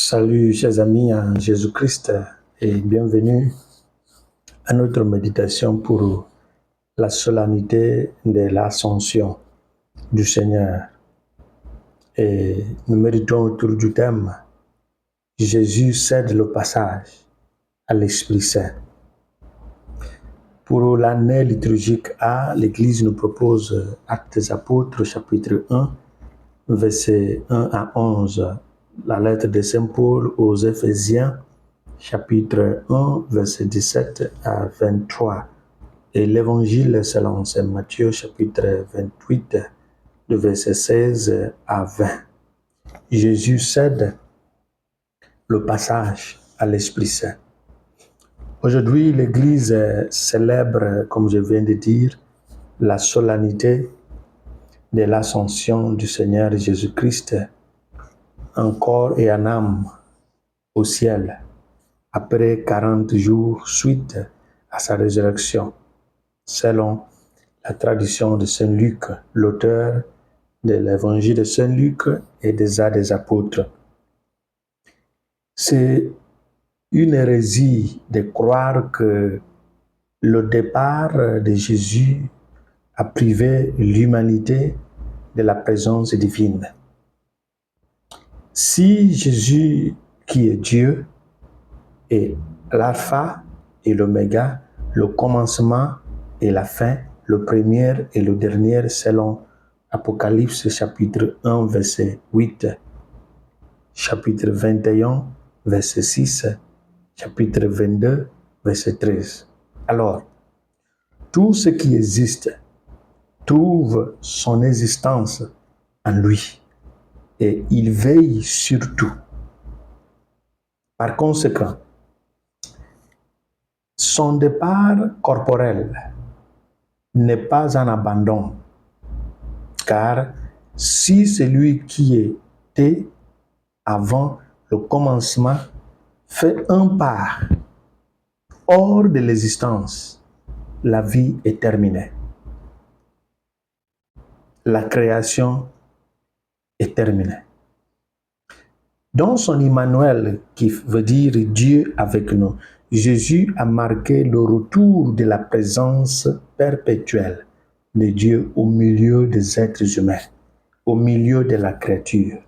Salut chers amis en Jésus-Christ et bienvenue à notre méditation pour la solennité de l'Ascension du Seigneur. Et nous méditons autour du thème Jésus cède le passage à l'Esprit Saint. Pour l'année liturgique A, l'Église nous propose Actes des Apôtres, chapitre 1, versets 1 à 11. La lettre de Saint Paul aux Éphésiens, chapitre 1, verset 17 à 23. Et l'Évangile selon Saint Matthieu, chapitre 28, de verset 16 à 20. Jésus cède le passage à l'Esprit Saint. Aujourd'hui, l'Église célèbre, comme je viens de dire, la solennité de l'Ascension du Seigneur Jésus-Christ en corps et en âme au ciel, après 40 jours suite à sa résurrection, selon la tradition de Saint Luc, l'auteur de l'Évangile de Saint Luc et des Actes des Apôtres. C'est une hérésie de croire que le départ de Jésus a privé l'humanité de la présence divine. Si Jésus, qui est Dieu, est l'alpha et l'oméga, le commencement et la fin, le premier et le dernier, selon Apocalypse chapitre 1, verset 8, chapitre 21, verset 6, chapitre 22, verset 13. Alors, tout ce qui existe trouve son existence en lui et il veille sur tout. Par conséquent, son départ corporel n'est pas un abandon, car si celui qui était avant le commencement fait un pas hors de l'existence, la vie est terminée. La création est terminée. Dans son Immanuel, qui veut dire Dieu avec nous, Jésus a marqué le retour de la présence perpétuelle de Dieu au milieu des êtres humains, au milieu de la créature,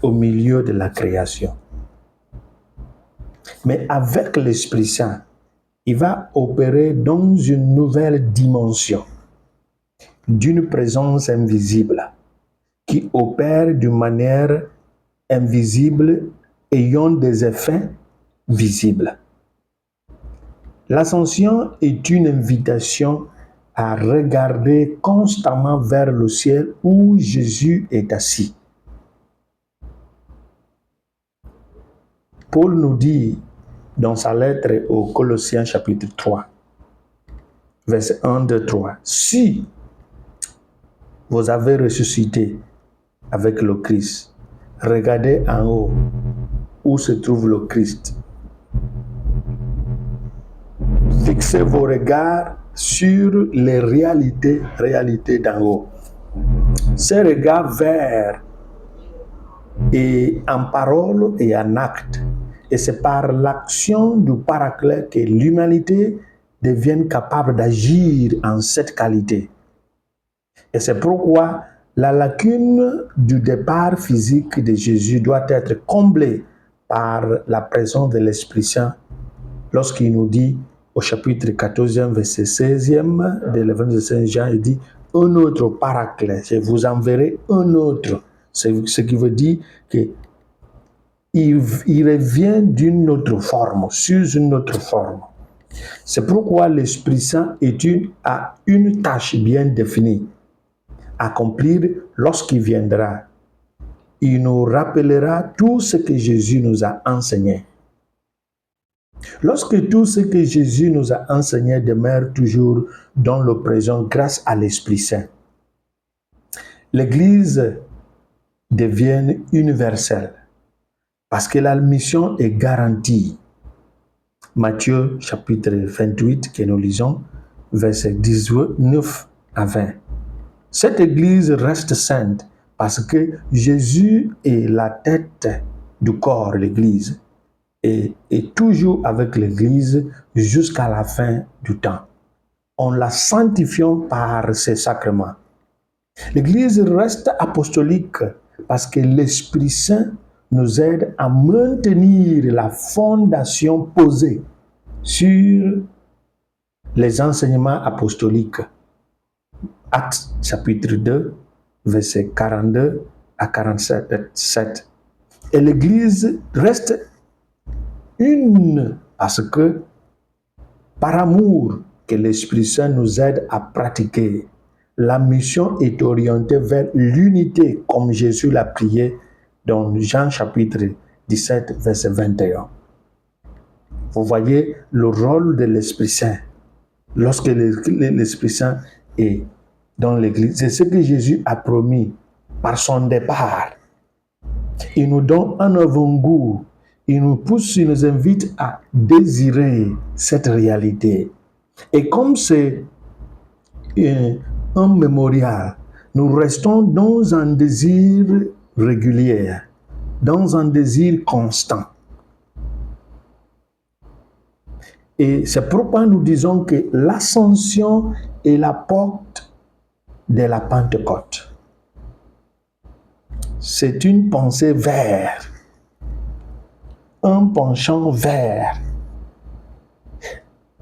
au milieu de la création. Mais avec l'Esprit Saint, il va opérer dans une nouvelle dimension d'une présence invisible qui opère d'une manière invisible ayant des effets visibles. L'ascension est une invitation à regarder constamment vers le ciel où Jésus est assis. Paul nous dit dans sa lettre aux Colossiens chapitre 3, verset 1, 2, 3, « Si vous avez ressuscité avec le Christ, regardez en haut où se trouve le Christ. Fixez vos regards sur les réalités d'en haut. » Ces regards vers et en parole et en acte. Et c'est par l'action du Paraclet que l'humanité devient capable d'agir en cette qualité. Et c'est pourquoi la lacune du départ physique de Jésus doit être comblée par la présence de l'Esprit Saint lorsqu'il nous dit au chapitre 14, verset 16e de l'évangile de Saint Jean, il dit « Un autre Paraclet, je vous enverrai un autre ». C'est ce qui veut dire qu'il revient d'une autre forme, sous une autre forme. C'est pourquoi l'Esprit Saint a une tâche bien définie à accomplir lorsqu'il viendra. Il nous rappellera tout ce que Jésus nous a enseigné. Lorsque tout ce que Jésus nous a enseigné demeure toujours dans le présent grâce à l'Esprit Saint, l'Église devient universelle parce que la mission est garantie. Matthieu chapitre 28 que nous lisons, versets 19 à 20. Cette Église reste sainte parce que Jésus est la tête du corps, l'Église, et toujours avec l'Église jusqu'à la fin du temps, en la sanctifiant par ses sacrements. L'Église reste apostolique parce que l'Esprit Saint nous aide à maintenir la fondation posée sur les enseignements apostoliques. Actes chapitre 2, versets 42 à 47. Et l'Église reste une parce que, par amour que l'Esprit Saint nous aide à pratiquer, la mission est orientée vers l'unité comme Jésus l'a prié dans Jean chapitre 17, verset 21. Vous voyez le rôle de l'Esprit Saint. Lorsque l'Esprit Saint est dans l'Église, c'est ce que Jésus a promis par son départ. Il nous donne un avant-goût. Il nous pousse, il nous invite à désirer cette réalité. Et comme c'est un mémorial, nous restons dans un désir régulier, dans un désir constant. Et c'est pourquoi nous disons que l'ascension est la porte de la Pentecôte. C'est une pensée vers, un penchant vers.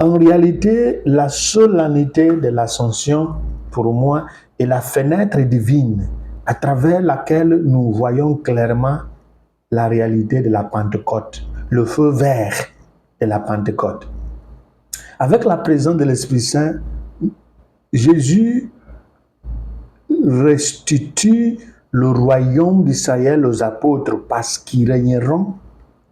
En réalité, la solennité de l'ascension, pour moi, est la fenêtre divine à travers laquelle nous voyons clairement la réalité de la Pentecôte, le feu vert de la Pentecôte. Avec la présence de l'Esprit Saint, Jésus restitue le royaume d'Israël aux apôtres parce qu'ils régneront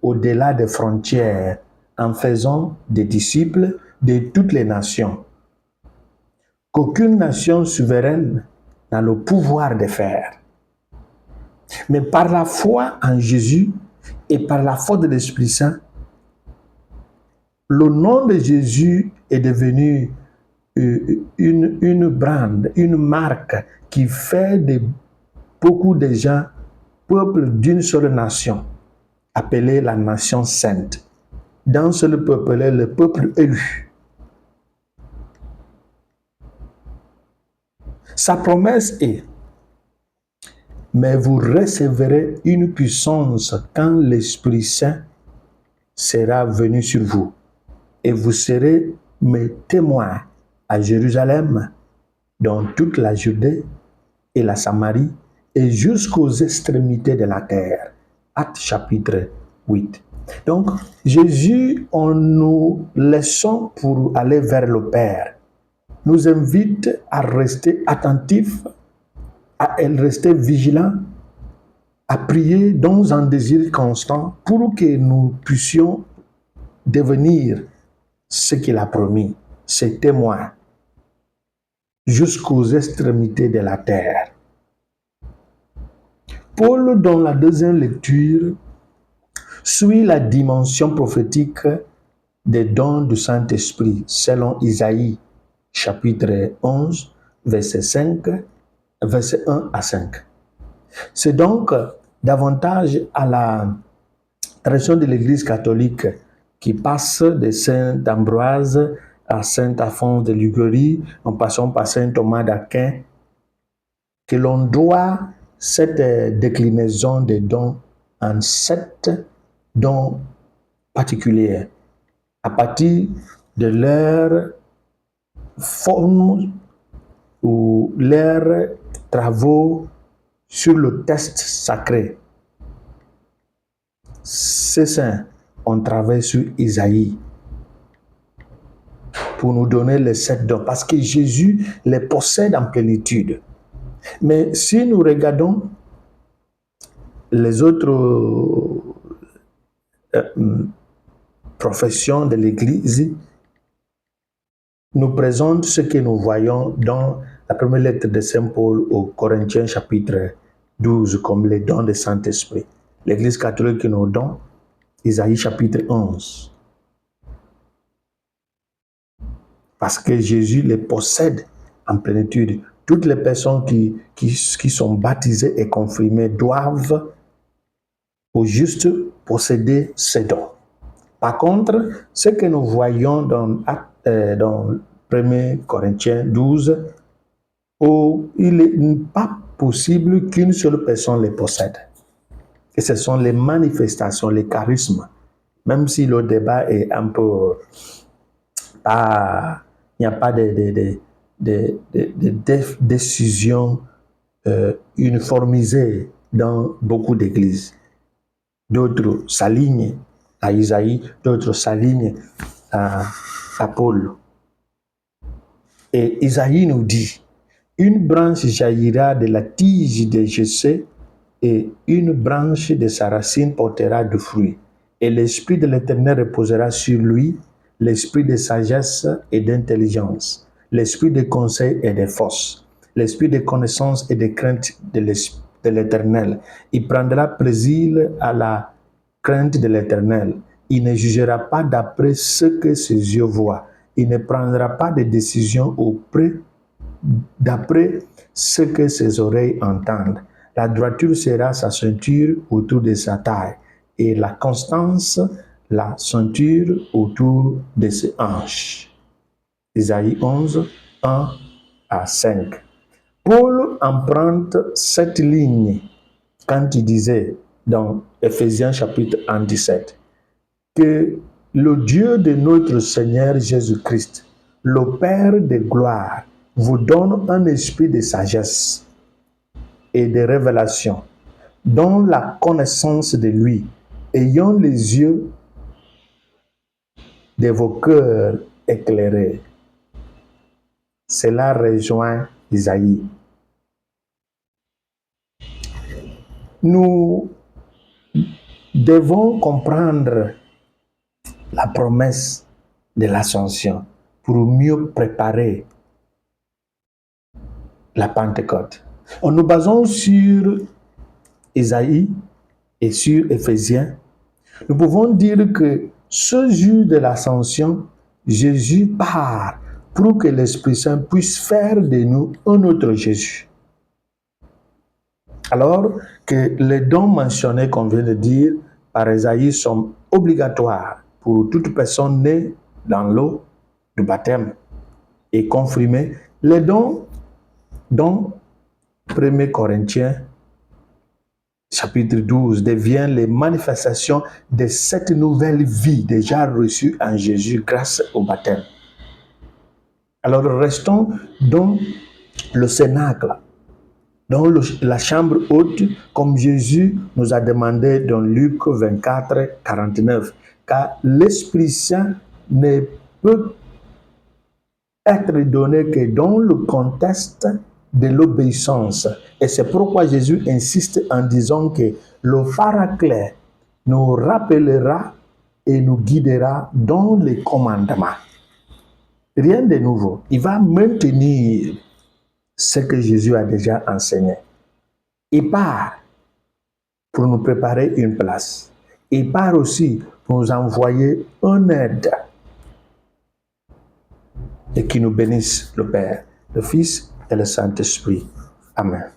au-delà des frontières en faisant des disciples de toutes les nations, qu'aucune nation souveraine n'a le pouvoir de faire. Mais par la foi en Jésus et par la foi de l'Esprit Saint, le nom de Jésus est devenu une brande, une marque qui fait de beaucoup de gens peuple d'une seule nation, appelée la nation sainte. Dans ce peuple est le peuple élu. Sa promesse est: mais vous recevrez une puissance quand l'Esprit Saint sera venu sur vous, et vous serez mes témoins à Jérusalem, dans toute la Judée et la Samarie, et jusqu'aux extrémités de la terre. Actes chapitre 8. Donc, Jésus, en nous laissant pour aller vers le Père, nous invite à rester attentifs, à rester vigilants, à prier dans un désir constant pour que nous puissions devenir ce qu'il a promis, ses témoins, jusqu'aux extrémités de la terre. Paul, dans la deuxième lecture, suit la dimension prophétique des dons du Saint-Esprit, selon Isaïe, chapitre 11, verset 5, verset 1 à 5. C'est donc davantage à la tradition de l'Église catholique qui passe de Saint Ambroise à Saint Alphonse de Liguori, en passant par Saint Thomas d'Aquin, que l'on doit cette déclinaison des dons en 7 dons particuliers, à partir de leur forme ou leurs travaux sur le texte sacré. Ces saints ont travaillé sur Isaïe pour nous donner les 7 dons, parce que Jésus les possède en plénitude. Mais si nous regardons les autres professions de l'Église, nous présentent ce que nous voyons dans la première lettre de Saint Paul aux Corinthiens chapitre 12 comme les dons du Saint-Esprit. L'Église catholique nous donne Isaïe chapitre 11. Parce que Jésus les possède en plénitude. Toutes les personnes qui sont baptisées et confirmées doivent au juste posséder ses dons. Par contre, ce que nous voyons dans 1 Corinthiens 12, où il n'est pas possible qu'une seule personne les possède. Et ce sont les manifestations, les charismes. Même si le débat est un peu pas, il n'y a pas de décision uniformisée dans beaucoup d'églises. D'autres s'alignent à Isaïe, d'autres s'alignent à Paul. Et Isaïe nous dit, une branche jaillira de la tige de Jessé et une branche de sa racine portera du fruit. Et l'Esprit de l'Éternel reposera sur lui, l'esprit de sagesse et d'intelligence, l'esprit de conseil et de force, l'esprit de connaissance et de crainte de l'Éternel. Il prendra plaisir à la crainte de l'Éternel. Il ne jugera pas d'après ce que ses yeux voient. Il ne prendra pas de décision d'après ce que ses oreilles entendent. La droiture sera sa ceinture autour de sa taille et la constance, la ceinture autour de ses hanches. Isaïe 11, 1 à 5. Paul emprunte cette ligne quand il disait dans Ephésiens chapitre 1, 17 que le Dieu de notre Seigneur Jésus-Christ, le Père de gloire, vous donne un esprit de sagesse et de révélation, dans la connaissance de lui, ayant les yeux de vos cœurs éclairés. Cela rejoint Isaïe. Nous devons comprendre la promesse de l'ascension pour mieux préparer la Pentecôte. En nous basant sur Isaïe et sur Éphésiens, nous pouvons dire que ce jour de l'ascension, Jésus part pour que l'Esprit Saint puisse faire de nous un autre Jésus. Alors que les dons mentionnés qu'on vient de dire par Isaïe sont obligatoires pour toute personne née dans l'eau du baptême et confirmée, les dons dont 1 Corinthiens chapitre 12 devient les manifestations de cette nouvelle vie déjà reçue en Jésus grâce au baptême. Alors restons dans le cénacle, dans la chambre haute, comme Jésus nous a demandé dans Luc 24, 49, car l'Esprit Saint ne peut être donné que dans le contexte de l'obéissance. Et c'est pourquoi Jésus insiste en disant que le Paraclet nous rappellera et nous guidera dans les commandements. Rien de nouveau. Il va maintenir ce que Jésus a déjà enseigné. Il part pour nous préparer une place. Il part aussi pour nous envoyer une aide. Et qui nous bénisse le Père, le Fils et le Saint-Esprit. Amen.